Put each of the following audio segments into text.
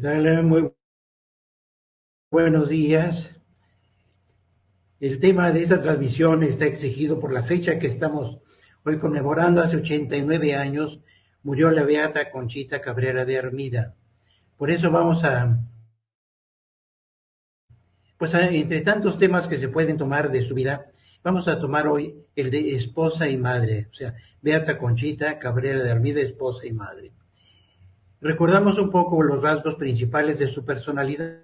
tal? Muy buenos días. El tema de esta transmisión está exigido por la fecha que estamos hoy conmemorando. Hace 89 años murió la beata Conchita Cabrera de Armida. Por eso vamos entre tantos temas que se pueden tomar de su vida, vamos a tomar hoy el de esposa y madre. O sea, beata Conchita Cabrera de Armida, esposa y madre. Recordamos un poco los rasgos principales de su personalidad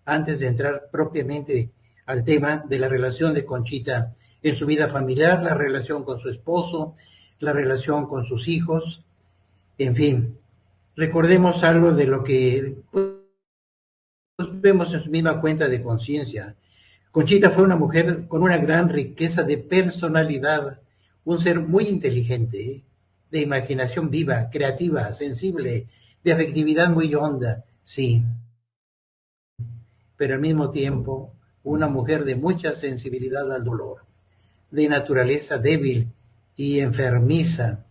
antes de entrar propiamente al tema de la relación de Conchita en su vida familiar, la relación con su esposo, la relación con sus hijos, en fin. Recordemos algo de lo que vemos en su misma cuenta de conciencia. Conchita fue una mujer con una gran riqueza de personalidad, un ser muy inteligente, de imaginación viva, creativa, sensible, de afectividad muy honda, sí, pero al mismo tiempo una mujer de mucha sensibilidad al dolor, de naturaleza débil y enfermiza,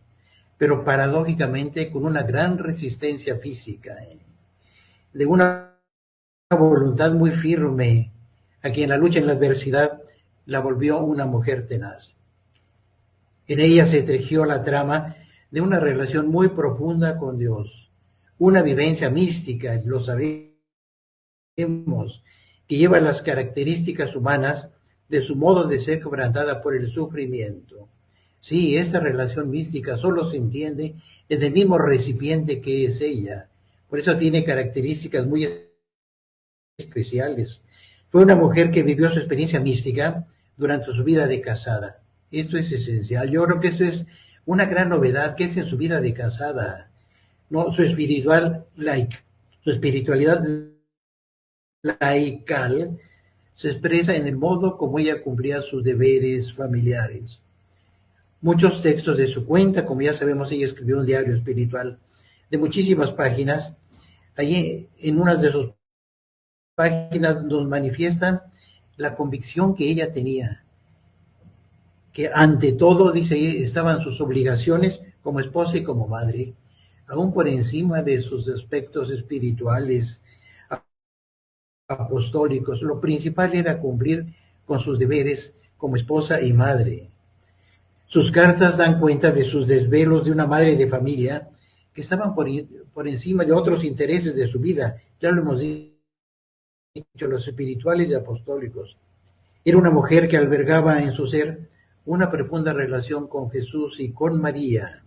pero paradójicamente con una gran resistencia física, de una voluntad muy firme, a quien la lucha en la adversidad la volvió una mujer tenaz. En ella se tejió la trama de una relación muy profunda con Dios, una vivencia mística, lo sabemos, que lleva las características humanas de su modo de ser quebrantada por el sufrimiento. Sí, esta relación mística solo se entiende en el mismo recipiente que es ella. Por eso tiene características muy especiales. Fue una mujer que vivió su experiencia mística durante su vida de casada. Esto es esencial. Yo creo que esto es una gran novedad que es en su vida de casada. No, su espiritualidad laical se expresa en el modo como ella cumplía sus deberes familiares. Muchos textos de su cuenta, como ya sabemos, ella escribió un diario espiritual de muchísimas páginas. Allí, en unas de sus páginas, nos manifiestan la convicción que ella tenía, que ante todo, dice, estaban sus obligaciones como esposa y como madre, aún por encima de sus aspectos espirituales, apostólicos. Lo principal era cumplir con sus deberes como esposa y madre. Sus cartas dan cuenta de sus desvelos de una madre de familia que estaban por encima de otros intereses de su vida. Ya lo hemos dicho, los espirituales y apostólicos. Era una mujer que albergaba en su ser una profunda relación con Jesús y con María.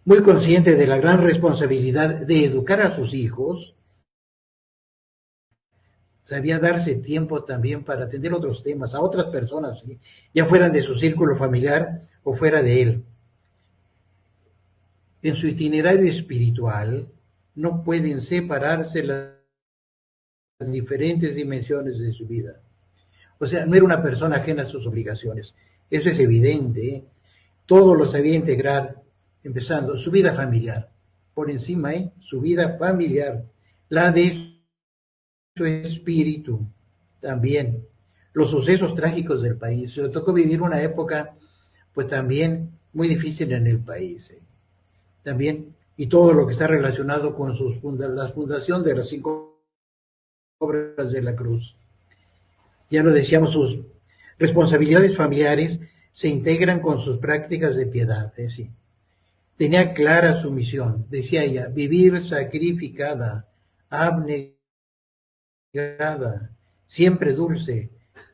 Muy consciente de la gran responsabilidad de educar a sus hijos, sabía darse tiempo también para atender otros temas, a otras personas, ¿sí? Ya fueran de su círculo familiar o fuera de él. En su itinerario espiritual no pueden separarse las diferentes dimensiones de su vida. O sea, no era una persona ajena a sus obligaciones. Eso es evidente, ¿eh? Todo lo sabía integrar, empezando su vida familiar. Por encima, su vida familiar. La de su espíritu también. Los sucesos trágicos del país. Se le tocó vivir una época, pues también muy difícil en el país. También, y todo lo que está relacionado con la fundación de las 5 obras de la cruz. Ya lo decíamos, sus responsabilidades familiares se integran con sus prácticas de piedad. Sí. Tenía clara su misión, decía ella, vivir sacrificada, abnegada, siempre dulce,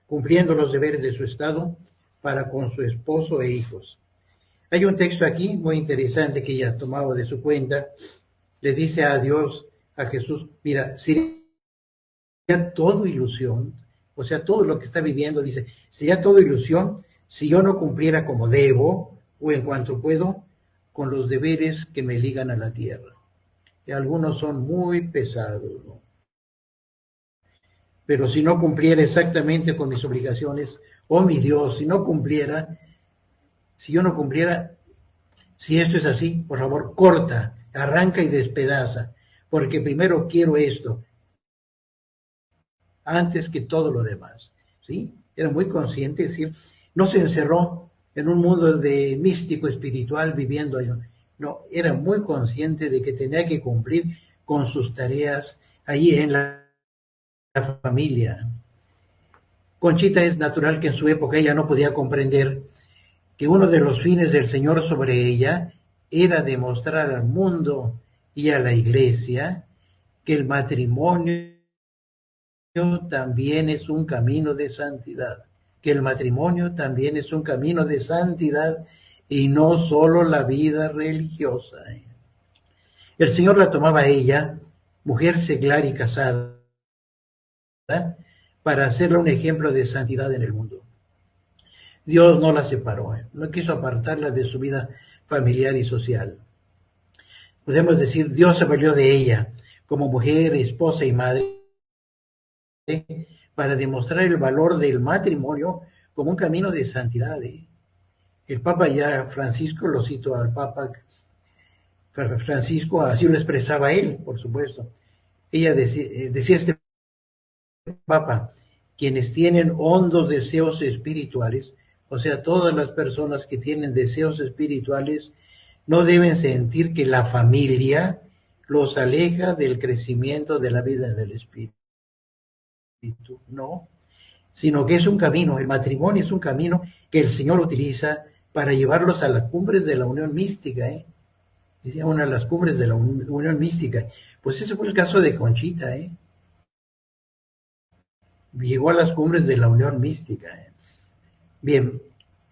cumpliendo los deberes de su estado para con su esposo e hijos. Hay un texto aquí muy interesante que ella tomaba de su cuenta. Le dice a Dios, a Jesús, mira, sería todo ilusión, o sea, todo lo que está viviendo, dice, sería todo ilusión si yo no cumpliera como debo o en cuanto puedo con los deberes que me ligan a la tierra. Y algunos son muy pesados, ¿no? Pero si no cumpliera exactamente con mis obligaciones, oh mi Dios, si yo no cumpliera, si esto es así, por favor, corta, arranca y despedaza, porque primero quiero esto, antes que todo lo demás, ¿sí? Era muy consciente, es decir, no se encerró en un mundo de místico espiritual viviendo ahí, No, era muy consciente de que tenía que cumplir con sus tareas ahí en la familia. Conchita es natural que en su época ella no podía comprender que uno de los fines del Señor sobre ella era demostrar al mundo y a la iglesia que el matrimonio también es un camino de santidad, que el matrimonio también es un camino de santidad y no solo la vida religiosa. El Señor la tomaba a ella, mujer seglar y casada, para hacerla un ejemplo de santidad en el mundo. Dios no la separó, no quiso apartarla de su vida familiar y social. Podemos decir, Dios se valió de ella como mujer, esposa y madre para demostrar el valor del matrimonio como un camino de santidad. El Papa ya Francisco, lo cito al Papa Francisco, así lo expresaba él, por supuesto. Ella decía este Papa, quienes tienen hondos deseos espirituales, o sea, todas las personas que tienen deseos espirituales, no deben sentir que la familia los aleja del crecimiento de la vida del espíritu. No, sino que es un camino, el matrimonio es un camino que el Señor utiliza para llevarlos a las cumbres de la unión mística, Decía una de las cumbres de la unión mística. Pues ese fue el caso de Conchita, Llegó a las cumbres de la unión mística. Bien,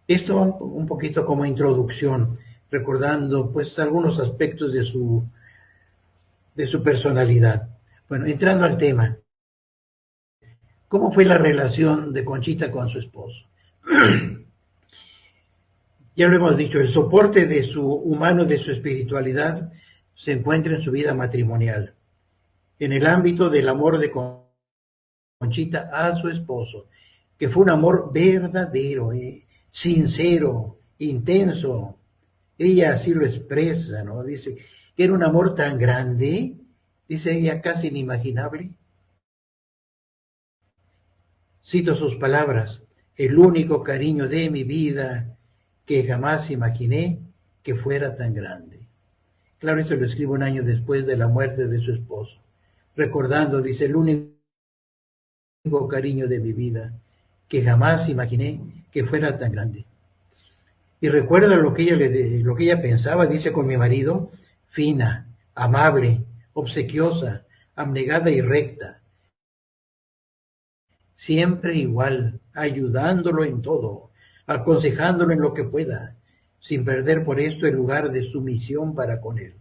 esto un poquito como introducción, recordando pues algunos aspectos de su personalidad. Bueno, entrando al tema, ¿cómo fue la relación de Conchita con su esposo? Ya lo hemos dicho, el soporte de su humano, de su espiritualidad, se encuentra en su vida matrimonial, en el ámbito del amor de Conchita a su esposo, que fue un amor verdadero, sincero, intenso. Ella así lo expresa, ¿no? Dice que era un amor tan grande, dice ella, casi inimaginable. Cito sus palabras, el único cariño de mi vida que jamás imaginé que fuera tan grande. Claro, eso lo escribe un año después de la muerte de su esposo, recordando, dice, el único cariño de mi vida que jamás imaginé que fuera tan grande. Y recuerda lo que ella pensaba, dice, con mi marido, fina, amable, obsequiosa, abnegada y recta, siempre igual, ayudándolo en todo, aconsejándolo en lo que pueda, sin perder por esto el lugar de su misión para con él,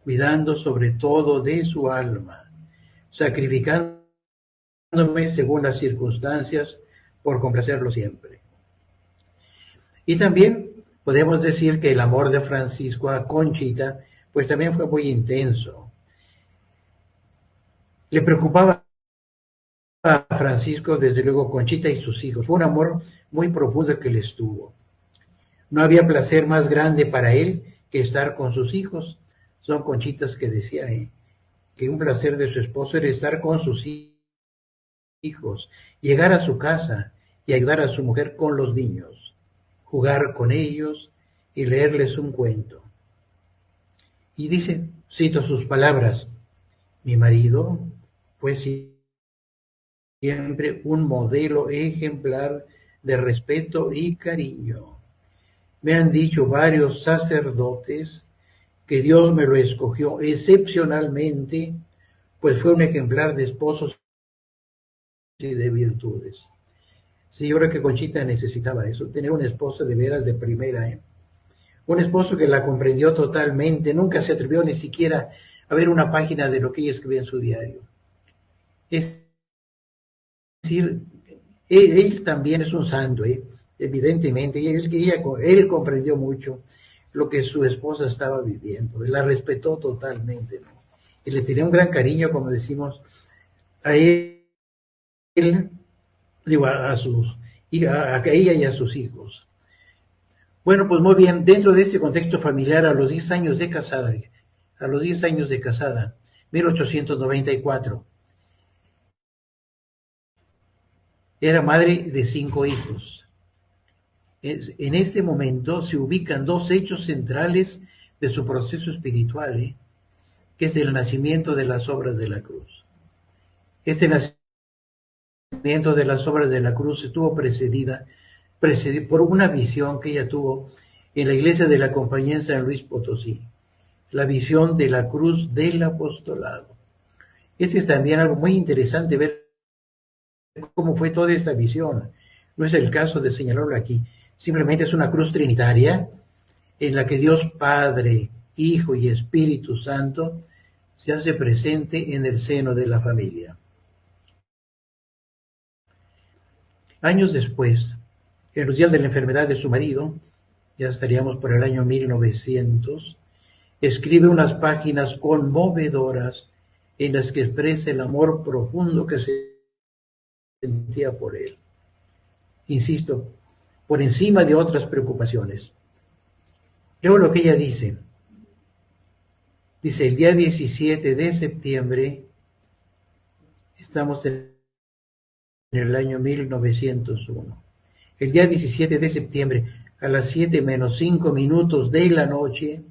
cuidando sobre todo de su alma, sacrificándome según las circunstancias por complacerlo siempre. Y también podemos decir que el amor de Francisco a Conchita, pues también fue muy intenso. Le preocupaba a Francisco, desde luego, Conchita y sus hijos. Fue un amor muy profundo que les tuvo. No había placer más grande para él que estar con sus hijos. Son Conchitas que decía que un placer de su esposo era estar con sus hijos, llegar a su casa y ayudar a su mujer con los niños, jugar con ellos y leerles un cuento. Y dice, cito sus palabras, mi marido fue siempre un modelo ejemplar de respeto y cariño. Me han dicho varios sacerdotes que Dios me lo escogió excepcionalmente, pues fue un ejemplar de esposos y de virtudes. Sí, yo creo que Conchita necesitaba eso, tener un esposo de veras de primera, Un esposo que la comprendió totalmente, nunca se atrevió ni siquiera a ver una página de lo que ella escribía en su diario. Es decir, él también es un santo, evidentemente, él comprendió mucho lo que su esposa estaba viviendo, la respetó totalmente, ¿no? Y le tenía un gran cariño, como decimos, a él, digo, a ella y a sus hijos. Bueno, pues muy bien, dentro de este contexto familiar, a los 10 años de casada, 1894, era madre de 5 hijos. En este momento se ubican dos hechos centrales de su proceso espiritual, que es el nacimiento de las obras de la cruz. Este nacimiento de las obras de la cruz estuvo precedido por una visión que ella tuvo en la iglesia de la Compañía en San Luis Potosí, la visión de la cruz del apostolado. Este es también algo muy interesante ver cómo fue toda esta visión. No es el caso de señalarlo aquí, simplemente es una cruz trinitaria en la que Dios Padre, Hijo y Espíritu Santo se hace presente en el seno de la familia. Años después, en los días de la enfermedad de su marido, ya estaríamos por el año 1900, escribe unas páginas conmovedoras en las que expresa el amor profundo que se sentía por él. Insisto, por encima de otras preocupaciones. Leo lo que ella dice. Dice, el día 17 de septiembre, estamos en el año 1901. El día 17 de septiembre, a las 7 menos 5 minutos de la noche,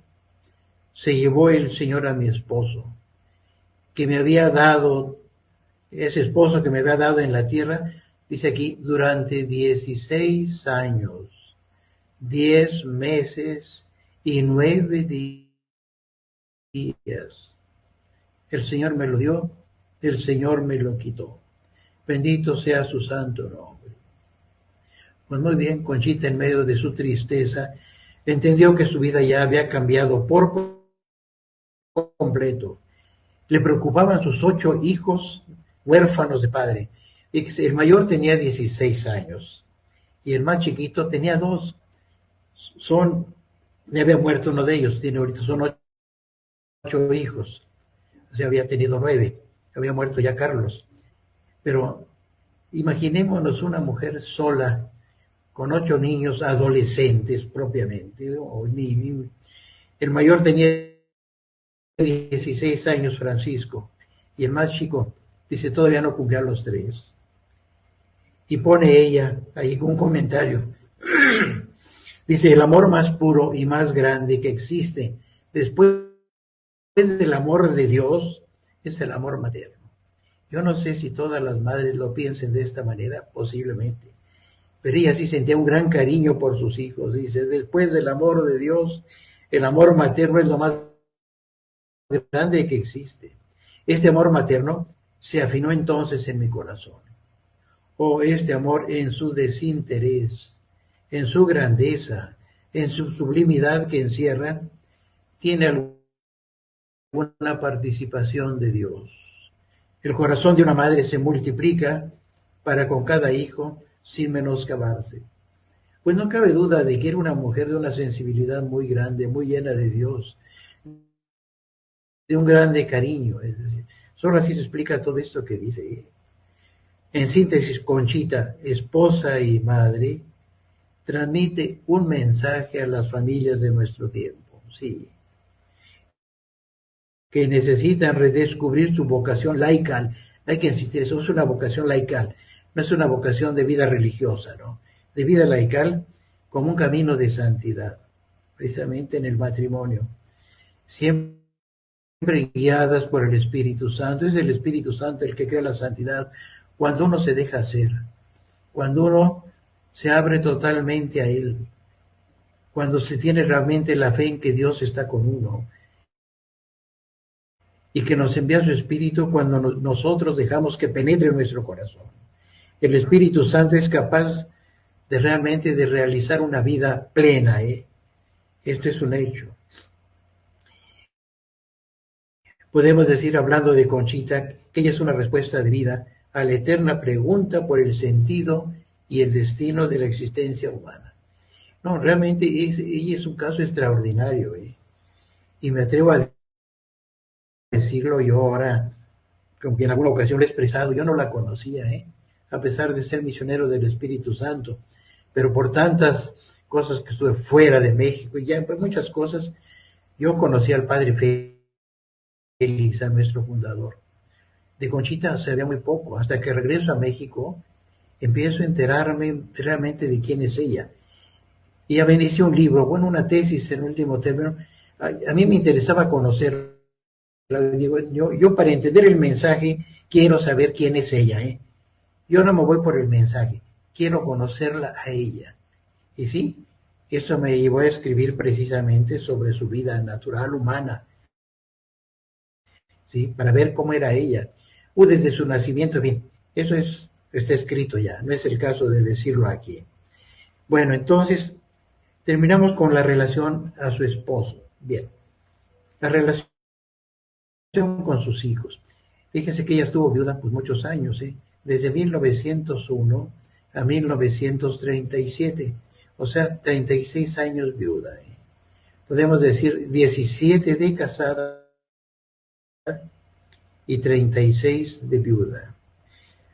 se llevó el Señor a mi esposo, que me había dado, ese esposo que me había dado en la tierra, dice aquí, durante 16 años, 10 meses y 9 días. El Señor me lo dio, el Señor me lo quitó. Bendito sea su santo nombre. Pues muy bien, Conchita, en medio de su tristeza, entendió que su vida ya había cambiado por completo. Le preocupaban sus 8 hijos huérfanos de padre. El mayor tenía 16 años y el más chiquito tenía 2. Ya había muerto uno de ellos, son 8 hijos. O sea, había tenido 9. Había muerto ya Carlos. Pero imaginémonos una mujer sola con 8 niños adolescentes propiamente. El mayor tenía 16 años, Francisco, y el más chico, dice, todavía no cumplía los 3. Y pone ella ahí un comentario. Dice, el amor más puro y más grande que existe después del amor de Dios es el amor materno. Yo no sé si todas las madres lo piensen de esta manera, posiblemente, pero ella sí sentía un gran cariño por sus hijos. Dice, después del amor de Dios, el amor materno es lo más grande que existe. Este amor materno se afinó entonces en mi corazón. Oh, este amor en su desinterés, en su grandeza, en su sublimidad que encierra, tiene alguna participación de Dios. El corazón de una madre se multiplica para con cada hijo sin menoscabarse. Pues no cabe duda de que era una mujer de una sensibilidad muy grande, muy llena de Dios, de un grande cariño. Es decir, solo así se explica todo esto que dice. En síntesis, Conchita, esposa y madre, transmite un mensaje a las familias de nuestro tiempo, sí, que necesitan redescubrir su vocación laical. Hay que insistir, eso es una vocación laical, no es una vocación de vida religiosa, ¿no? De vida laical como un camino de santidad, precisamente en el matrimonio. Siempre guiadas por el Espíritu Santo. Es el Espíritu Santo el que crea la santidad cuando uno se deja hacer, cuando uno se abre totalmente a Él, cuando se tiene realmente la fe en que Dios está con uno y que nos envía su Espíritu cuando nosotros dejamos que penetre en nuestro corazón. El Espíritu Santo es capaz de realmente de realizar una vida plena. Esto es un hecho. Podemos decir, hablando de Conchita, que ella es una respuesta de vida a la eterna pregunta por el sentido y el destino de la existencia humana. No, realmente ella es un caso extraordinario. Y me atrevo a decirlo yo ahora, como que en alguna ocasión lo he expresado, yo no la conocía, a pesar de ser misionero del Espíritu Santo, pero por tantas cosas que estuve fuera de México y ya por muchas cosas, yo conocí al padre Félix, a nuestro fundador. De Conchita sabía muy poco, hasta que regreso a México, empiezo a enterarme realmente de quién es ella. Ella me inició un libro, bueno, una tesis en último término, A mí me interesaba conocerla. Digo, yo para entender el mensaje quiero saber quién es ella, ¿eh? Yo no me voy por el mensaje, quiero conocerla a ella. Y sí, eso me llevó a escribir precisamente sobre su vida natural humana, ¿sí? Para ver cómo era ella. Desde su nacimiento, bien, eso está escrito ya, no es el caso de decirlo aquí. Bueno, entonces terminamos con la relación a su esposo. Bien, la relación con sus hijos. Fíjense que ella estuvo viuda pues muchos años, ¿eh? Desde 1901 a 1937, o sea, 36 años viuda. ¿Eh? Podemos decir 17 de casada y 36 de viuda.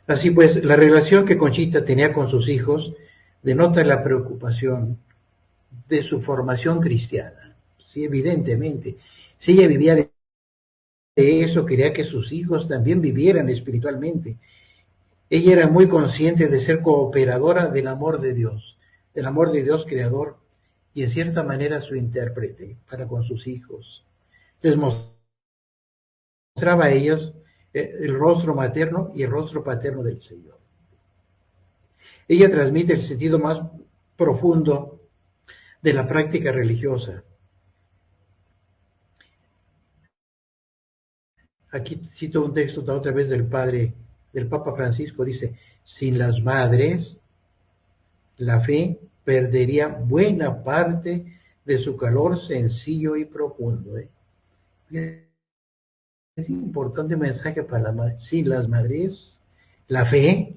Así pues, la relación que Conchita tenía con sus hijos denota la preocupación de su formación cristiana. Sí, evidentemente. Si ella vivía de eso, quería que sus hijos también vivieran espiritualmente. Ella era muy consciente de ser cooperadora del amor de Dios creador, y en cierta manera su intérprete para con sus hijos. Les mostraba a ellos el rostro materno y el rostro paterno del Señor. Ella transmite el sentido más profundo de la práctica religiosa. Aquí cito un texto otra vez del Papa Francisco, dice, sin las madres, la fe perdería buena parte de su calor sencillo y profundo. Es importante mensaje para las madres. Sin las madres, la fe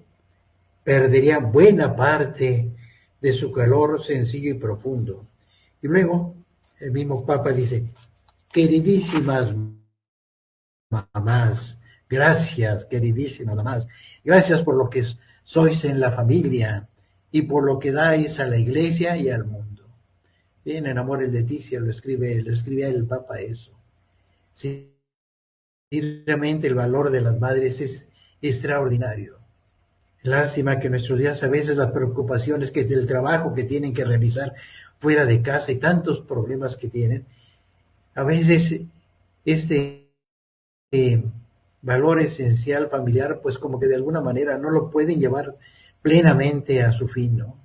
perdería buena parte de su calor sencillo y profundo. Y luego, el mismo Papa dice, queridísimas mamás, gracias, queridísimas mamás, gracias por lo que sois en la familia y por lo que dais a la iglesia y al mundo. Bien, en Amor en Leticia lo escribe el Papa eso. Sí, realmente el valor de las madres es extraordinario. Lástima que en nuestros días a veces las preocupaciones que del trabajo que tienen que realizar fuera de casa y tantos problemas que tienen, a veces este valor esencial familiar, pues como que de alguna manera no lo pueden llevar plenamente a su fin, ¿no?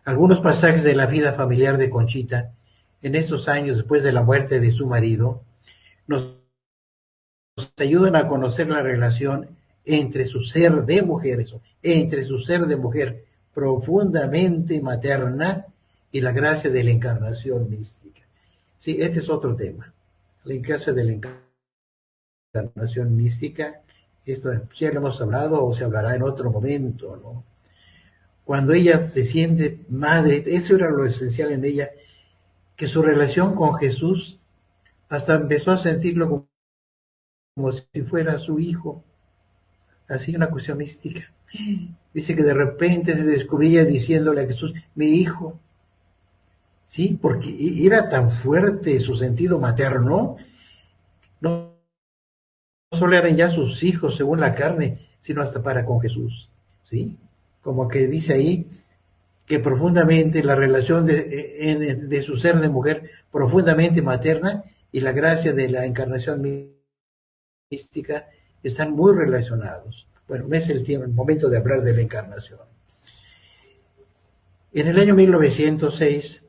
Algunos pasajes de la vida familiar de Conchita, en estos años después de la muerte de su marido, nos ayudan a conocer la relación entre su ser de mujer, entre su ser de mujer profundamente materna y la gracia de la encarnación mística. Sí, este es otro tema, la gracia de la encarnación mística. Esto ya lo hemos hablado o se hablará en otro momento, ¿no? Cuando ella se siente madre, eso era lo esencial en ella, que su relación con Jesús hasta empezó a sentirlo como si fuera su hijo, así una cuestión mística. Dice que de repente se descubría diciéndole a Jesús, mi hijo, ¿sí? Porque era tan fuerte su sentido materno, no solo eran ya sus hijos según la carne, sino hasta para con Jesús, ¿sí? Como que dice ahí que profundamente la relación de su ser de mujer profundamente materna y la gracia de la encarnación mística están muy relacionados. Bueno, no es el momento de hablar de la encarnación. En el año 1906,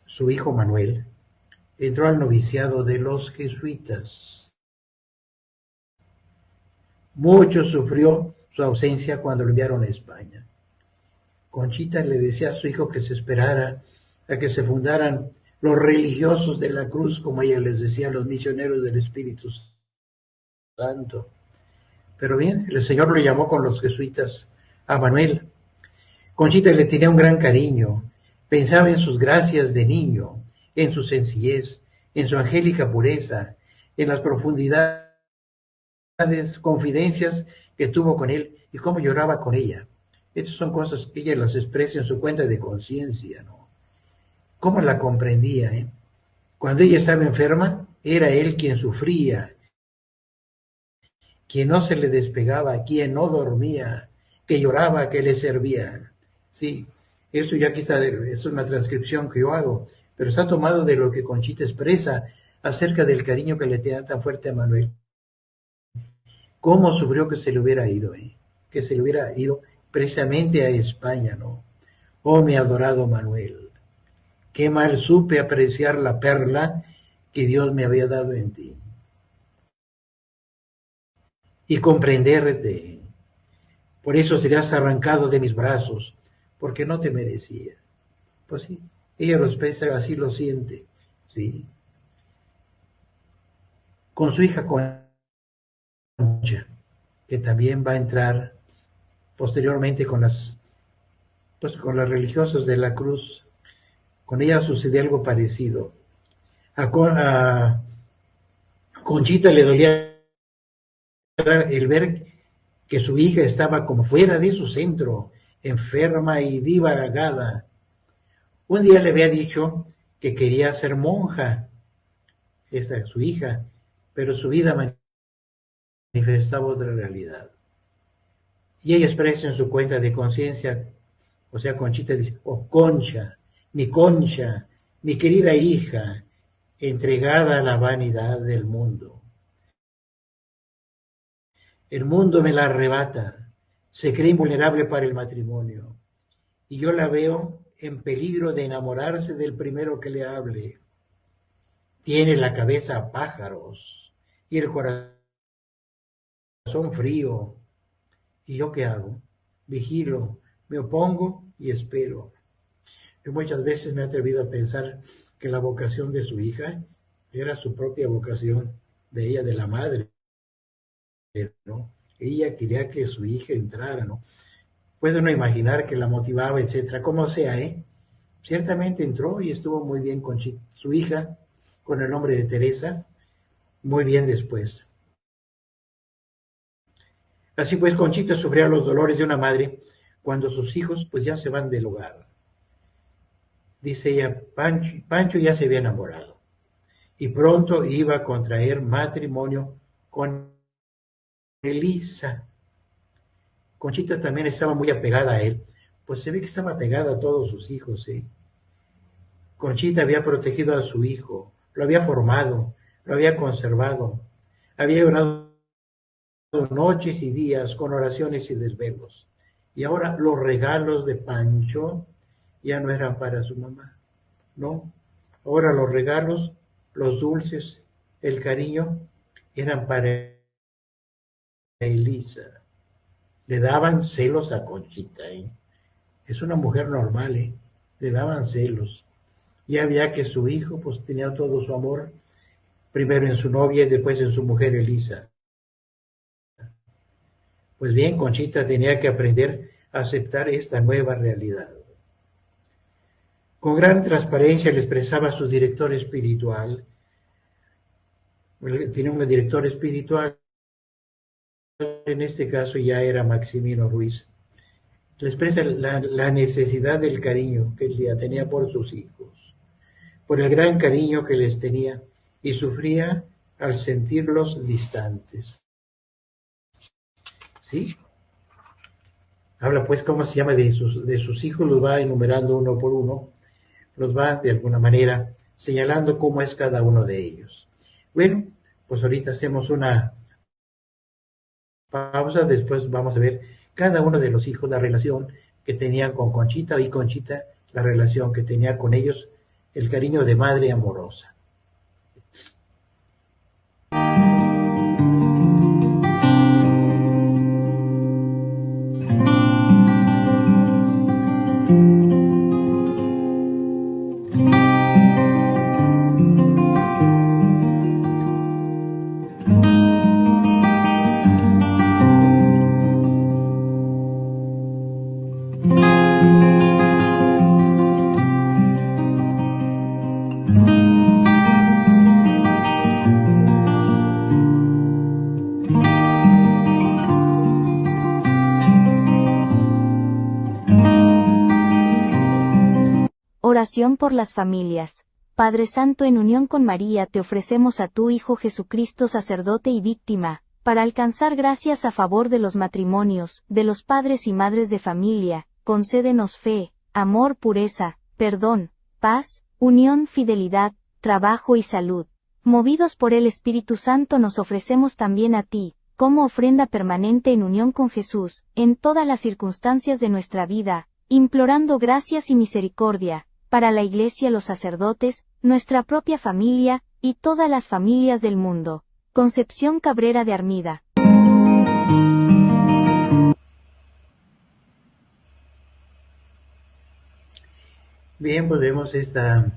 su hijo Manuel entró al noviciado de los jesuitas. Mucho sufrió su ausencia cuando lo enviaron a España. Conchita le decía a su hijo que se esperara a que se fundaran los religiosos de la cruz, como ella les decía, los misioneros del Espíritu Santo. Pero bien, el Señor lo llamó con los jesuitas a Manuel. Conchita le tenía un gran cariño, pensaba en sus gracias de niño, en su sencillez, en su angélica pureza, en las profundidades, confidencias que tuvo con él y cómo lloraba con ella. Estas son cosas que ella las expresa en su cuenta de conciencia, ¿no? ¿Cómo la comprendía, eh? Cuando ella estaba enferma, era él quien sufría, quien no se le despegaba, quien no dormía, que lloraba, que le servía. Sí, eso ya quizá es una transcripción que yo hago, pero está tomado de lo que Conchita expresa acerca del cariño que le tenía tan fuerte a Manuel. ¿Cómo sufrió que se le hubiera ido, que se le hubiera ido precisamente a España, ¿no? Oh, mi adorado Manuel, qué mal supe apreciar la perla que Dios me había dado en ti. Y comprenderte. Por eso serás arrancado de mis brazos, porque no te merecía. Pues sí, ella lo expresa, así lo siente, sí. Con su hija Concha, que también va a entrar posteriormente con con las religiosas de la Cruz. Con ella sucedió algo parecido. A Conchita le dolía el ver que su hija estaba como fuera de su centro, enferma y divagada. Un día le había dicho que quería ser monja, esta su hija, pero su vida manifestaba otra realidad. Y ella expresa en su cuenta de conciencia, o sea, Conchita dice, oh Concha, mi querida hija, entregada a la vanidad del mundo. El mundo me la arrebata, se cree invulnerable para el matrimonio, y yo la veo en peligro de enamorarse del primero que le hable. Tiene la cabeza a pájaros y el corazón frío. ¿Y yo qué hago? Vigilo, me opongo y espero. Yo muchas veces me he atrevido a pensar que la vocación de su hija era su propia vocación, de ella, de la madre, ¿no? Ella quería que su hija entrara, ¿no? Puede uno imaginar que la motivaba, etcétera, como sea, ¿eh? Ciertamente entró y estuvo muy bien con su hija, con el nombre de Teresa, muy bien después. Así pues, Conchita sufría los dolores de una madre cuando sus hijos pues ya se van del hogar. Dice ella, Pancho ya se había enamorado y pronto iba a contraer matrimonio con Elisa. Conchita también estaba muy apegada a él, pues se ve que estaba apegada a todos sus hijos, ¿eh? Conchita había protegido a su hijo, lo había formado, lo había conservado, había orado noches y días con oraciones y desvelos. Y ahora los regalos de Pancho ya no eran para su mamá, ¿no? Ahora los regalos, los dulces, el cariño eran para Elisa. Le daban celos a Conchita, ¿eh? Es una mujer normal, ¿eh? Le daban celos. Ya veía que su hijo pues tenía todo su amor, primero en su novia y después en su mujer Elisa. Pues bien, Conchita tenía que aprender a aceptar esta nueva realidad. Con gran transparencia le expresaba a su director espiritual, tiene un director espiritual, en este caso ya era Maximino Ruiz, le expresa la necesidad del cariño que ella tenía por sus hijos, por el gran cariño que les tenía y sufría al sentirlos distantes. ¿Sí? Habla pues cómo se llama de sus hijos, los va enumerando uno por uno, los va de alguna manera señalando cómo es cada uno de ellos. Bueno, pues ahorita hacemos una pausa, después vamos a ver cada uno de los hijos, la relación que tenían con Conchita y Conchita, la relación que tenía con ellos, el cariño de madre amorosa. Oración por las familias. Padre Santo, en unión con María te ofrecemos a tu Hijo Jesucristo, sacerdote y víctima, para alcanzar gracias a favor de los matrimonios, de los padres y madres de familia. Concédenos fe, amor, pureza, perdón, paz, unión, fidelidad, trabajo y salud. Movidos por el Espíritu Santo nos ofrecemos también a ti, como ofrenda permanente en unión con Jesús, en todas las circunstancias de nuestra vida, implorando gracias y misericordia, para la Iglesia, los sacerdotes, nuestra propia familia, y todas las familias del mundo. Concepción Cabrera de Armida. Bien, pues vemos esta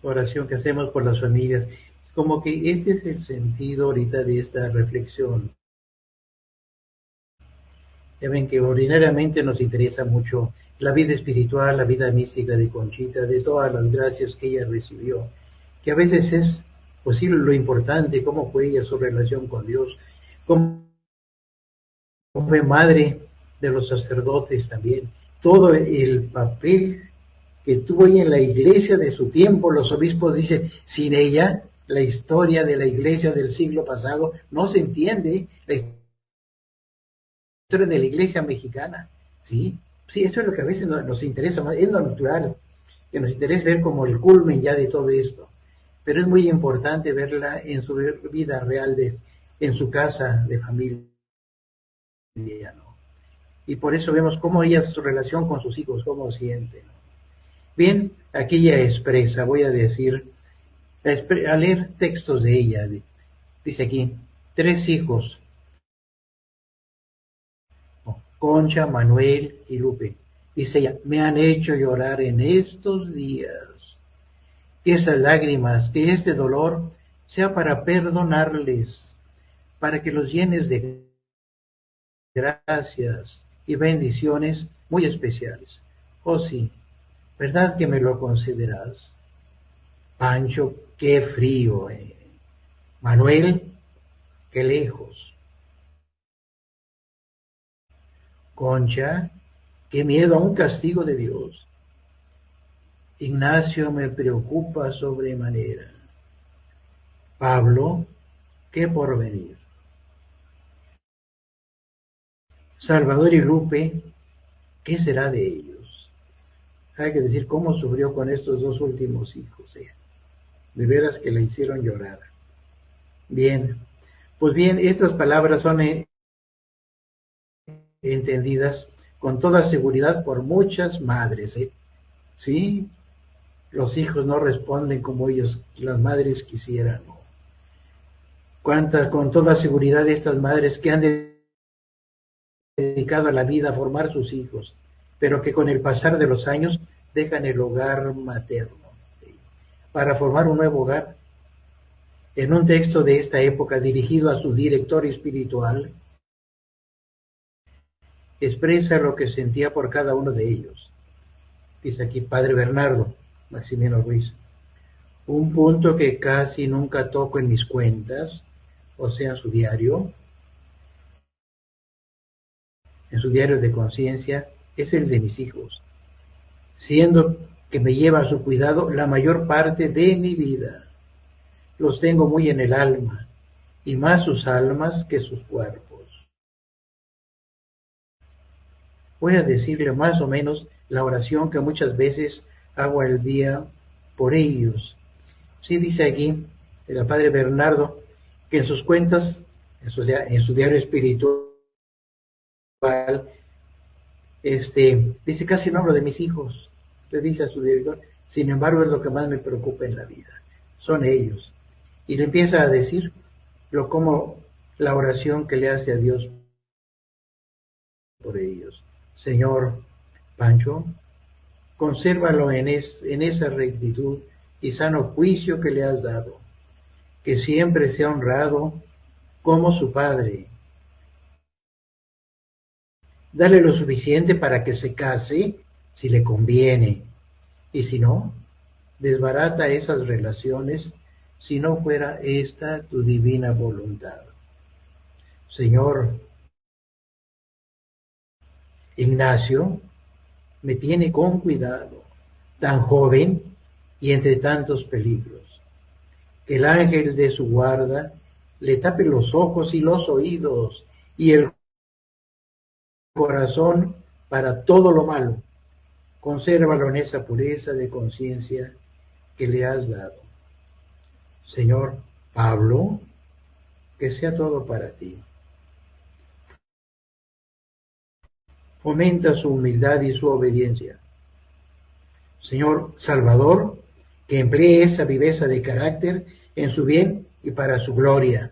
oración que hacemos por las familias. Como que este es el sentido ahorita de esta reflexión. Ya ven que ordinariamente nos interesa mucho la vida espiritual, la vida mística de Conchita, de todas las gracias que ella recibió, que a veces es posible lo importante, cómo fue ella su relación con Dios, cómo fue madre de los sacerdotes también, todo el papel que tuvo ella en la iglesia de su tiempo. Los obispos dicen, sin ella, la historia de la iglesia del siglo pasado no se entiende, la historia de la iglesia mexicana, ¿sí? Sí, eso es lo que a veces nos interesa más, es lo natural, que nos interesa ver como el culmen ya de todo esto, pero es muy importante verla en su vida real, en su casa de familia, ¿no? Y por eso vemos cómo ella, su relación con sus hijos, cómo siente, ¿no? Bien, aquí ella expresa, voy a decir, a leer textos de ella, dice aquí, 3 hijos, Concha, Manuel y Lupe. Dice ella, me han hecho llorar en estos días. Que esas lágrimas, que este dolor sea para perdonarles, para que los llenes de gracias y bendiciones muy especiales. Oh sí, ¿verdad que me lo concederás? Pancho, qué frío, eh. Manuel, qué lejos. Concha, qué miedo a un castigo de Dios. Ignacio, me preocupa sobremanera. Pablo, qué porvenir. Salvador y Lupe, ¿qué será de ellos? Hay que decir cómo sufrió con estos 2 últimos hijos. De veras que le hicieron llorar. Bien, pues bien, estas palabras son entendidas con toda seguridad por muchas madres, ¿eh? Sí, los hijos no responden como ellos, las madres quisieran, ¿no? Con toda seguridad estas madres que han dedicado a la vida a formar sus hijos, pero que con el pasar de los años dejan el hogar materno, ¿sí? Para formar un nuevo hogar. En un texto de esta época dirigido a su director espiritual, expresa lo que sentía por cada uno de ellos. Dice aquí Padre Bernardo, Maximiano Ruiz, un punto que casi nunca toco en mis cuentas, o sea, en su diario de conciencia, es el de mis hijos, siendo que me lleva a su cuidado la mayor parte de mi vida. Los tengo muy en el alma, y más sus almas que sus cuerpos. Voy a decirle más o menos la oración que muchas veces hago al día por ellos. Sí, dice aquí el Padre Bernardo que en sus cuentas, en su diario espiritual, dice, casi no hablo de mis hijos, le dice a su director, sin embargo es lo que más me preocupa en la vida, son ellos. Y le empieza a decir como la oración que le hace a Dios por ellos. Señor Pancho, consérvalo en esa rectitud y sano juicio que le has dado, que siempre sea honrado como su padre. Dale lo suficiente para que se case si le conviene, y si no, desbarata esas relaciones si no fuera esta tu divina voluntad. Señor, Ignacio me tiene con cuidado, tan joven y entre tantos peligros, que el ángel de su guarda le tape los ojos y los oídos y el corazón para todo lo malo. Consérvalo en esa pureza de conciencia que le has dado. Señor, Pablo, que sea todo para ti. Fomenta su humildad y su obediencia. Señor Salvador, que emplee esa viveza de carácter en su bien y para su gloria.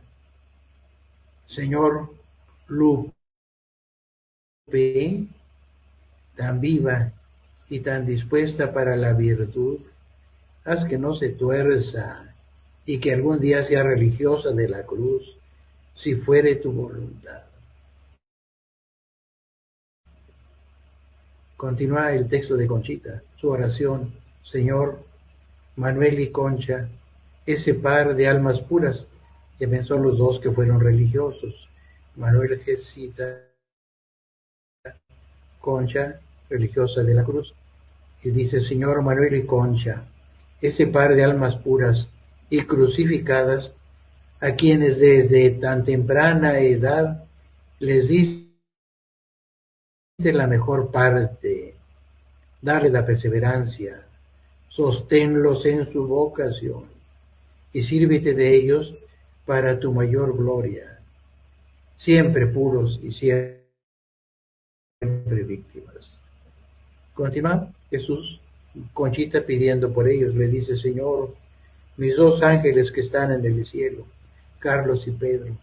Señor Lupe, tan viva y tan dispuesta para la virtud, haz que no se tuerza y que algún día sea religiosa de la cruz, si fuere tu voluntad. Continúa el texto de Conchita, su oración. Señor, Manuel y Concha, ese par de almas puras, ya son los dos que fueron religiosos. Manuel Gesita, Concha, religiosa de la cruz. Y dice, Señor, Manuel y Concha, ese par de almas puras y crucificadas, a quienes desde tan temprana edad les diste la mejor parte, dale la perseverancia, sosténlos en su vocación y sírvete de ellos para tu mayor gloria, siempre puros y siempre víctimas. Continúa Jesús, Conchita pidiendo por ellos, le dice, Señor, mis dos ángeles que están en el cielo, Carlos y Pedro.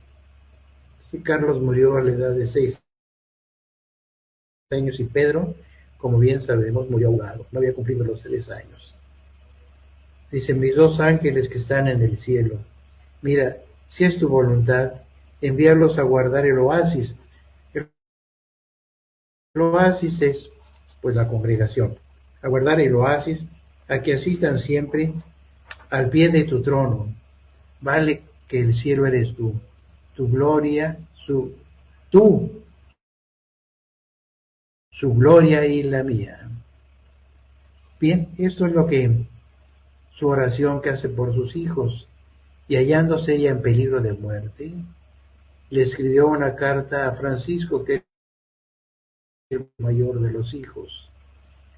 Sí, Carlos murió a la edad de 6 años y Pedro, como bien sabemos, murió ahogado, no había cumplido los 3 años. Dice, mis dos ángeles que están en el cielo, mira, si es tu voluntad, envíalos a guardar el oasis. El oasis es, pues, la congregación. A guardar el oasis, a que asistan siempre al pie de tu trono. Vale que el cielo eres tú, tu gloria, su gloria y la mía. Bien, esto es lo que su oración que hace por sus hijos, y hallándose ella en peligro de muerte, le escribió una carta a Francisco, que es el mayor de los hijos,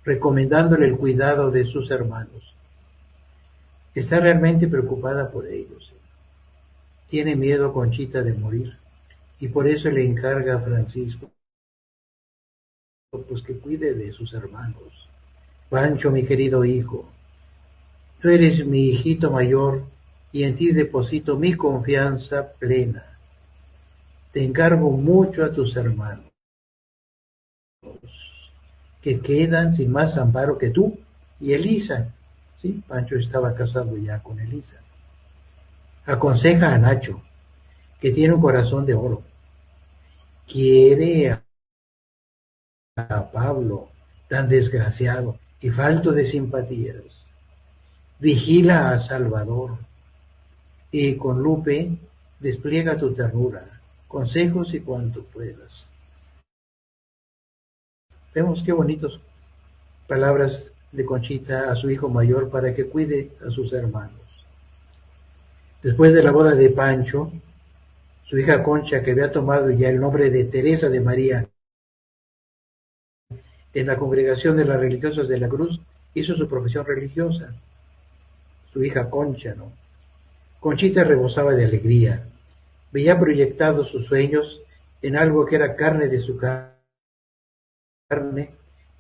recomendándole el cuidado de sus hermanos. Está realmente preocupada por ellos. Tiene miedo Conchita de morir, y por eso le encarga a Francisco pues que cuide de sus hermanos. Pancho, mi querido hijo, tú eres mi hijito mayor y en ti deposito mi confianza plena. Te encargo mucho a tus hermanos, que quedan sin más amparo que tú y Elisa. Sí, Pancho estaba casado ya con Elisa. Aconseja a Nacho, que tiene un corazón de oro. Quiere a Pablo, tan desgraciado y falto de simpatías. Vigila a Salvador y con Lupe despliega tu ternura, consejos y cuanto puedas. Vemos qué bonitos palabras de Conchita a su hijo mayor para que cuide a sus hermanos. Después de la boda de Pancho, su hija Concha, que había tomado ya el nombre de Teresa de María en la congregación de las religiosas de la Cruz, hizo su profesión religiosa. Su hija Concha, ¿no? Conchita rebosaba de alegría. Veía proyectados sus sueños en algo que era carne de su carne,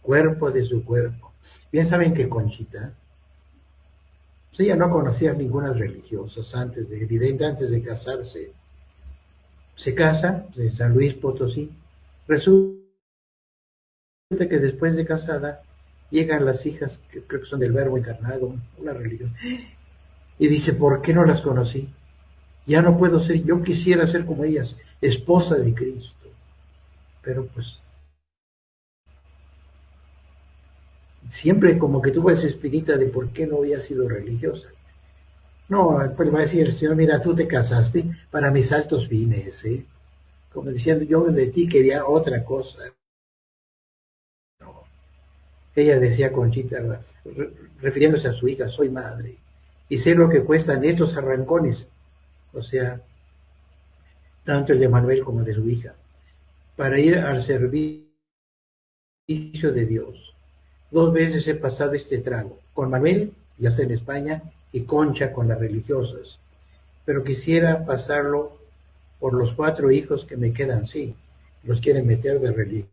cuerpo de su cuerpo. Bien saben que Conchita, pues ella no conocía ninguna religiosa antes de casarse. Se casa en San Luis Potosí. Resulta que después de casada llegan las hijas, que creo que son del Verbo encarnado, una religión, y dice, ¿por qué no las conocí? Ya no puedo ser, yo quisiera ser como ellas, esposa de Cristo. Pero pues, siempre como que tuvo esa espinita de por qué no había sido religiosa. No, después le va a decir el Señor, mira, tú te casaste para mis altos fines, ¿eh? Como diciendo, yo de ti quería otra cosa. No. Ella decía, Conchita, refiriéndose a su hija, soy madre, y sé lo que cuestan estos arrancones, o sea, tanto el de Manuel como de su hija, para ir al servicio de Dios. 2 veces he pasado este trago, con Manuel ya sea en España, y Concha con las religiosas. Pero quisiera pasarlo por los 4 hijos que me quedan, sí. Los quieren meter de religiosos,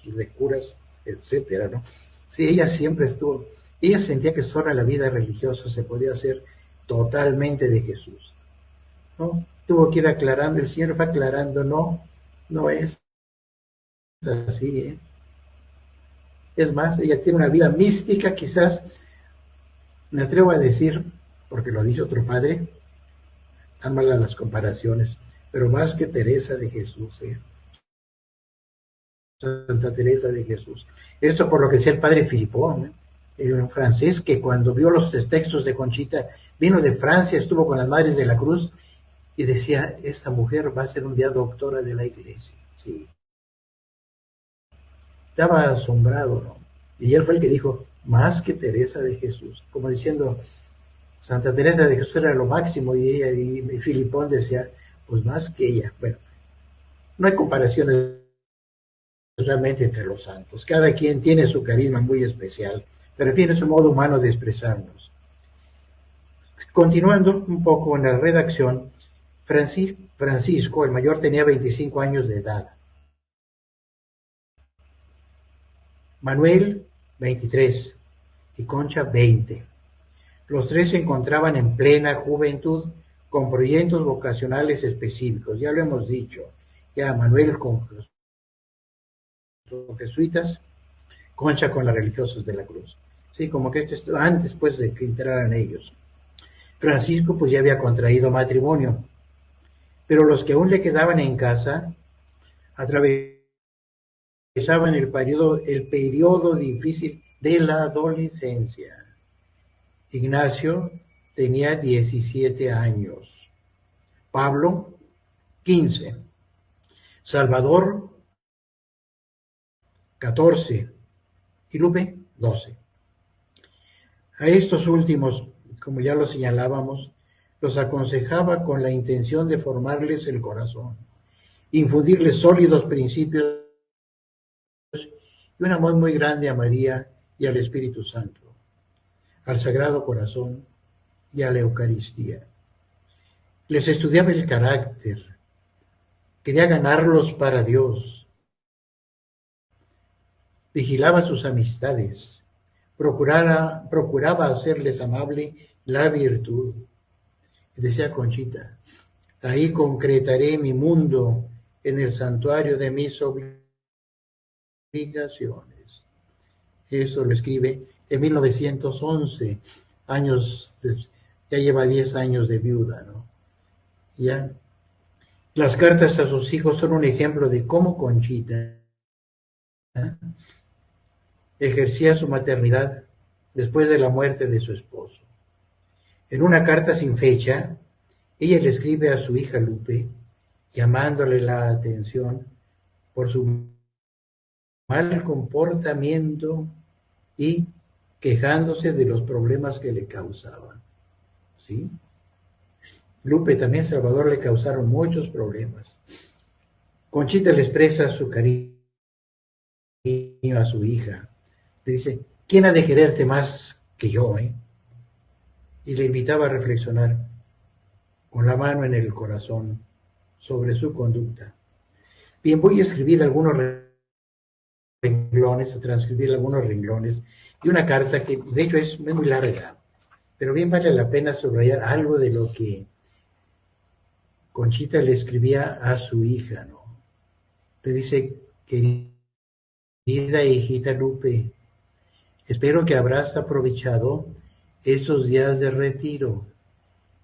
de curas, etcétera, ¿no? Sí, ella siempre estuvo, ella sentía que solo la vida religiosa se podía hacer totalmente de Jesús, ¿no? Tuvo que ir aclarando, el Señor fue aclarando, no, no es así, ¿eh? Es más, ella tiene una vida mística, quizás, me atrevo a decir, porque lo dice otro padre, tan malas las comparaciones, pero más que Teresa de Jesús, ¿eh? Santa Teresa de Jesús. Esto por lo que decía el padre Filipón, ¿eh? El francés que cuando vio los textos de Conchita, vino de Francia, estuvo con las Madres de la Cruz y decía, esta mujer va a ser un día doctora de la iglesia. Sí. Estaba asombrado, ¿no? Y él fue el que dijo, más que Teresa de Jesús, como diciendo, Santa Teresa de Jesús era lo máximo y ella y Filipón decía, pues más que ella. Bueno, no hay comparaciones realmente entre los santos. Cada quien tiene su carisma muy especial, pero tiene su modo humano de expresarnos. Continuando un poco en la redacción, Francisco, el mayor, tenía 25 años de edad. Manuel, 23, y Concha, 20. Los 3 se encontraban en plena juventud con proyectos vocacionales específicos. Ya lo hemos dicho. Ya Manuel con los jesuitas, Concha con las religiosas de la Cruz. Sí, como que antes pues de que entraran ellos. Francisco pues ya había contraído matrimonio, pero los que aún le quedaban en casa atravesaban el periodo difícil de la adolescencia. Ignacio tenía 17 años, Pablo 15, Salvador 14 y Lupe 12. A estos últimos, como ya lo señalábamos, los aconsejaba con la intención de formarles el corazón, infundirles sólidos principios y un amor muy grande a María y al Espíritu Santo, al Sagrado Corazón y a la Eucaristía. Les estudiaba el carácter, quería ganarlos para Dios, vigilaba sus amistades, procuraba hacerles amable la virtud. Y decía Conchita, ahí concretaré mi mundo en el santuario de mis obligaciones. Eso lo escribe en 1911, ya lleva 10 años de viuda, ¿no? Ya. Las cartas a sus hijos son un ejemplo de cómo Conchita ejercía su maternidad después de la muerte de su esposo. En una carta sin fecha, ella le escribe a su hija Lupe, llamándole la atención por su mal comportamiento y quejándose de los problemas que le causaban. ¿Sí? Lupe también, Salvador, le causaron muchos problemas. Conchita le expresa su cariño a su hija. Le dice, ¿quién ha de quererte más que yo, Y le invitaba a reflexionar con la mano en el corazón sobre su conducta. Bien, voy a escribir algunos renglones, a transcribir algunos renglones de una carta que de hecho es muy larga, pero bien vale la pena subrayar algo de lo que Conchita le escribía a su hija, ¿no? Le dice, querida hijita Lupe, espero que habrás aprovechado estos días de retiro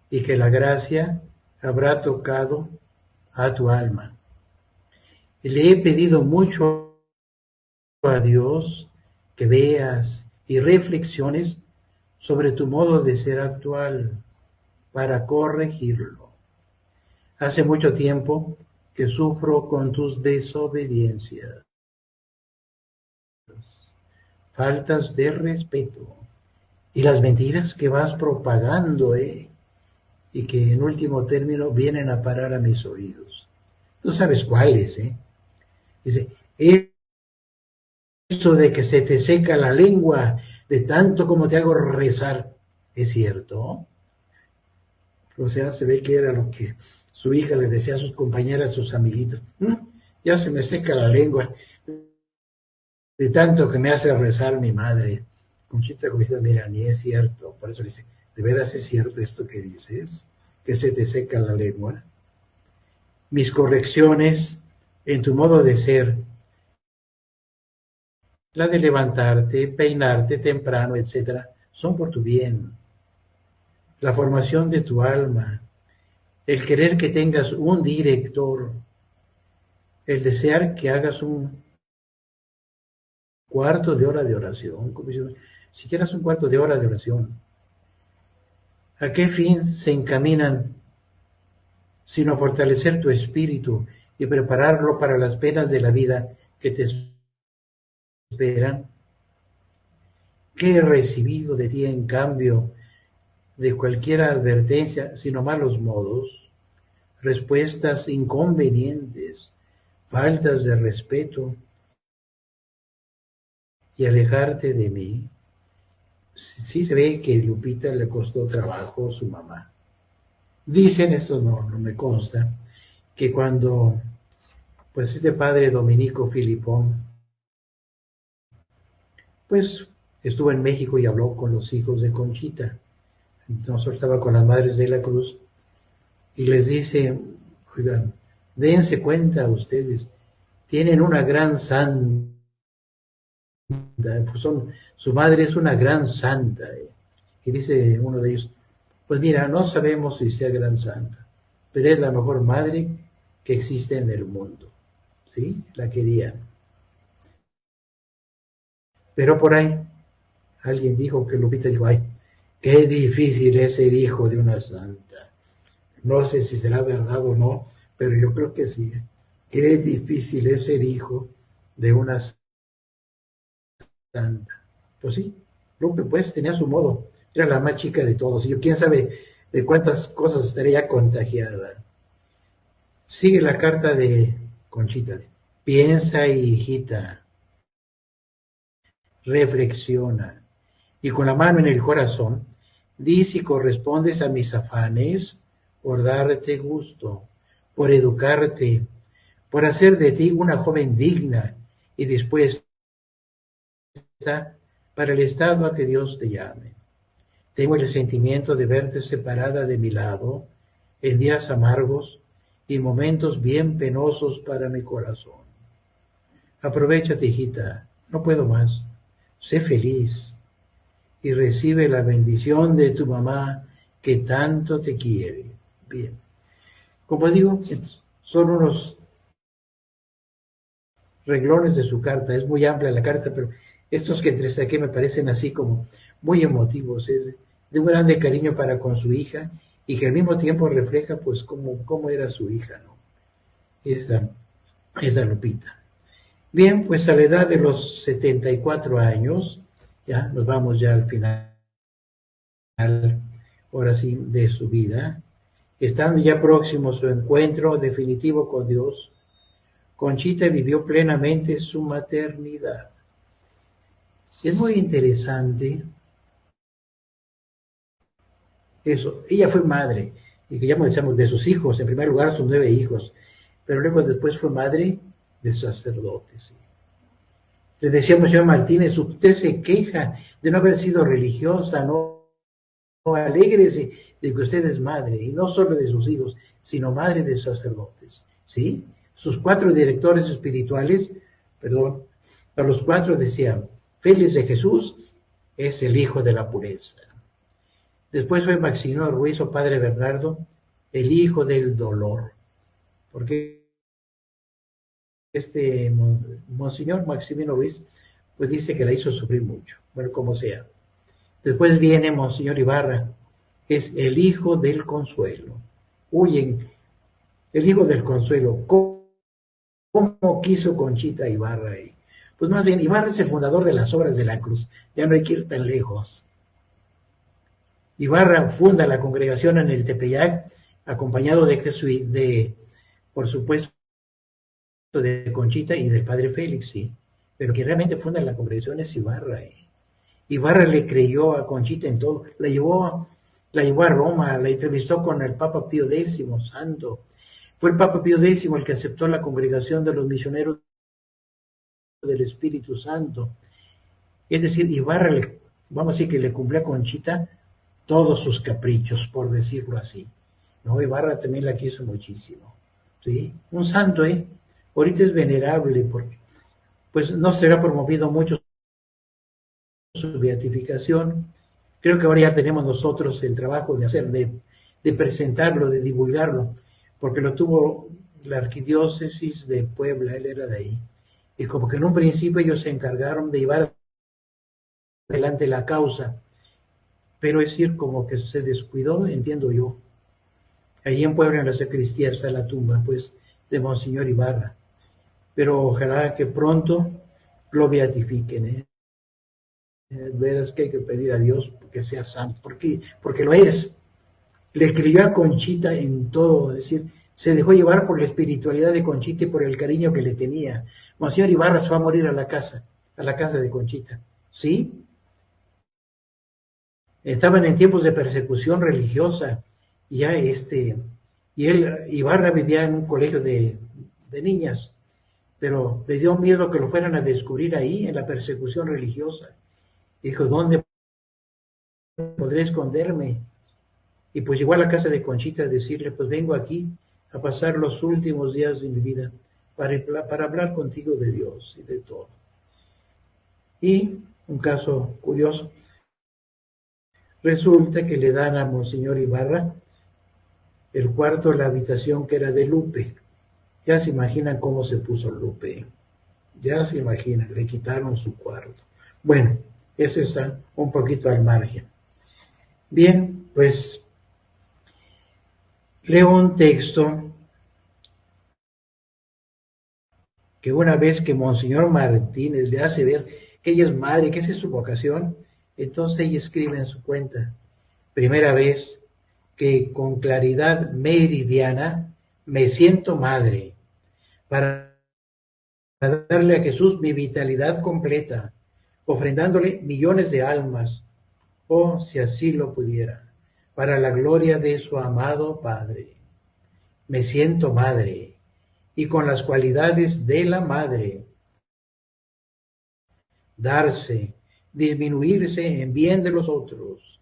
y que la gracia habrá tocado a tu alma. Le he pedido mucho a Dios que veas y reflexiones sobre tu modo de ser actual para corregirlo. Hace mucho tiempo que sufro con tus desobediencias, faltas de respeto y las mentiras que vas propagando, y que en último término vienen a parar a mis oídos. Tú sabes cuáles, Dice, eso de que se te seca la lengua de tanto como te hago rezar. ¿Es cierto? O sea, se ve que era lo que su hija le decía a sus compañeras, a sus amiguitas. Ya se me seca la lengua de tanto que me hace rezar mi madre. Conchita Comisita, mira, ni es cierto. Por eso le dice, ¿de veras es cierto esto que dices? ¿Que se te seca la lengua? Mis correcciones en tu modo de ser, la de levantarte, peinarte temprano, etcétera, son por tu bien. La formación de tu alma, el querer que tengas un director, el desear que hagas un cuarto de hora de oración, si quieras un cuarto de hora de oración. ¿A qué fin se encaminan sino a fortalecer tu espíritu y prepararlo para las penas de la vida que te esperan? ¿Qué he recibido de ti en cambio de cualquier advertencia, sino malos modos, respuestas inconvenientes, faltas de respeto y alejarte de mí? Sí se ve que Lupita le costó trabajo a su mamá. Dicen, esto no me consta, que cuando pues este padre Dominico Filipón pues estuvo en México y habló con los hijos de Conchita. Entonces estaba con las madres de la Cruz y les dice, oigan, dense cuenta ustedes, tienen una gran santa, pues su madre es una gran santa. Y dice uno de ellos, pues mira, no sabemos si sea gran santa, pero es la mejor madre que existe en el mundo. ¿Sí? La querían. Pero por ahí alguien dijo que Lupita dijo, ay, qué difícil es ser hijo de una santa. No sé si será verdad o no, pero yo creo que sí. Qué difícil es ser hijo de una santa. Pues sí, Lupe pues tenía su modo. Era la más chica de todos. Y yo quién sabe de cuántas cosas estaría contagiada. Sigue la carta de Conchita. Piensa, hijita. Reflexiona. Y con la mano en el corazón, di si correspondes a mis afanes por darte gusto, por educarte, por hacer de ti una joven digna y dispuesta para el estado a que Dios te llame. Tengo el sentimiento de verte separada de mi lado en días amargos y momentos bien penosos para mi corazón. Aprovéchate, hijita, no puedo más. Sé feliz y recibe la bendición de tu mamá que tanto te quiere. Bien. Como digo, son unos renglones de su carta. Es muy amplia la carta, pero estos que entresaqué me parecen así como muy emotivos. Es de un grande cariño para con su hija y que al mismo tiempo refleja pues cómo era su hija, ¿no? Esa Lupita. Bien, pues a la edad de los 74 años, ya nos vamos ya al final, ahora sí, de su vida, estando ya próximo a su encuentro definitivo con Dios, Conchita vivió plenamente su maternidad. Es muy interesante eso. Ella fue madre, y que ya decíamos de sus hijos, en primer lugar sus 9 hijos, pero luego después fue madre de sacerdotes. ¿Sí? Le decíamos, señor Martínez, usted se queja de no haber sido religiosa, no alégrese de que usted es madre, y no solo de sus hijos, sino madre de sacerdotes. ¿Sí? Sus 4 directores espirituales, a los 4 decían, Félix de Jesús es el hijo de la pureza. Después fue Maximino Ruiz o Padre Bernardo, el hijo del dolor. Porque Monseñor Maximino Ruiz, pues dice que la hizo sufrir mucho. Bueno, como sea. Después viene Monseñor Ibarra, es el hijo del consuelo. Huyen, el hijo del consuelo. ¿Cómo quiso Conchita Ibarra ahí? Pues más bien, Ibarra es el fundador de las Obras de la Cruz. Ya no hay que ir tan lejos. Ibarra funda la congregación en el Tepeyac, acompañado por supuesto, de Conchita y del padre Félix, sí. Pero quien realmente funda la congregación es Ibarra. Ibarra le creyó a Conchita en todo, la llevó a Roma, la entrevistó con el Papa Pío X, santo. Fue el Papa Pío X el que aceptó la congregación de los misioneros del Espíritu Santo. Es decir, Ibarra, vamos a decir que le cumplió a Conchita todos sus caprichos, por decirlo así. No, Ibarra también la quiso muchísimo. ¿Sí? Un santo, ¿eh? Ahorita es venerable porque pues no será promovido mucho su beatificación. Creo que ahora ya tenemos nosotros el trabajo de hacer, de presentarlo, de divulgarlo, porque lo tuvo la arquidiócesis de Puebla, él era de ahí. Y como que en un principio ellos se encargaron de llevar adelante la causa, pero es decir, como que se descuidó, entiendo yo. Allí en Puebla, en la sacristía, está la tumba, pues, de Monseñor Ibarra. Pero ojalá que pronto lo beatifiquen, ¿eh? Verás que hay que pedir a Dios que sea santo, porque lo es. Le creyó a Conchita en todo, es decir, se dejó llevar por la espiritualidad de Conchita y por el cariño que le tenía. Monseñor Ibarra se va a morir a la casa de Conchita, ¿sí? Estaban en tiempos de persecución religiosa, y ya Ibarra vivía en un colegio de niñas, pero le dio miedo que lo fueran a descubrir ahí, en la persecución religiosa. Dijo, ¿dónde podré esconderme? Y pues llegó a la casa de Conchita a decirle, pues vengo aquí a pasar los últimos días de mi vida para hablar contigo de Dios y de todo. Y un caso curioso, resulta que le dan a Monseñor Ibarra el cuarto, la habitación que era de Lupe. Ya se imaginan cómo se puso Lupe. Ya se imaginan, le quitaron su cuarto. Bueno, eso está un poquito al margen. Bien, pues leo un texto que una vez que Monseñor Martínez le hace ver que ella es madre, que esa es su vocación, entonces ella escribe en su cuenta, primera vez que con claridad meridiana me siento madre, para darle a Jesús mi vitalidad completa, ofrendándole millones de almas, o si así lo pudiera, para la gloria de su amado Padre. Me siento madre, y con las cualidades de la madre, darse, disminuirse en bien de los otros,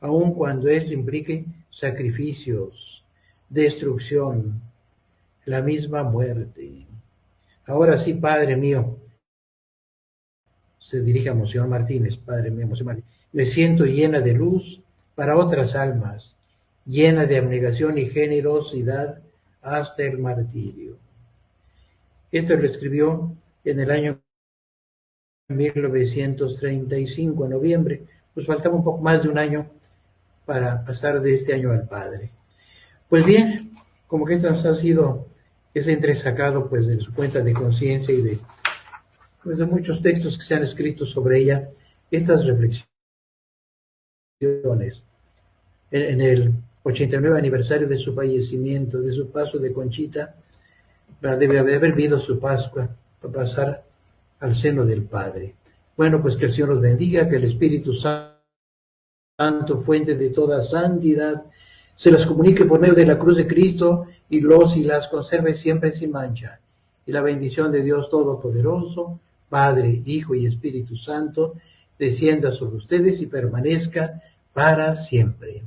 aun cuando esto implique sacrificios, destrucción, la misma muerte. Ahora sí, Padre mío, se dirige a Monseñor Martínez, Padre mío, Monseñor Martínez, me siento llena de luz para otras almas, llena de abnegación y generosidad hasta el martirio. Esto lo escribió en el año 1935, en noviembre, pues faltaba un poco más de un año para pasar de este año al Padre. Pues bien, como que estas ha sido ese entresacado pues de su cuenta de conciencia y de muchos textos que se han escrito sobre ella, estas reflexiones. En el 89 aniversario de su fallecimiento, de su paso de Conchita, debe haber vivido su Pascua para pasar al seno del Padre. Bueno, pues que el Señor los bendiga, que el Espíritu Santo, fuente de toda santidad, se las comunique por medio de la cruz de Cristo y las conserve siempre sin mancha. Y la bendición de Dios Todopoderoso, Padre, Hijo y Espíritu Santo, descienda sobre ustedes y permanezca para siempre.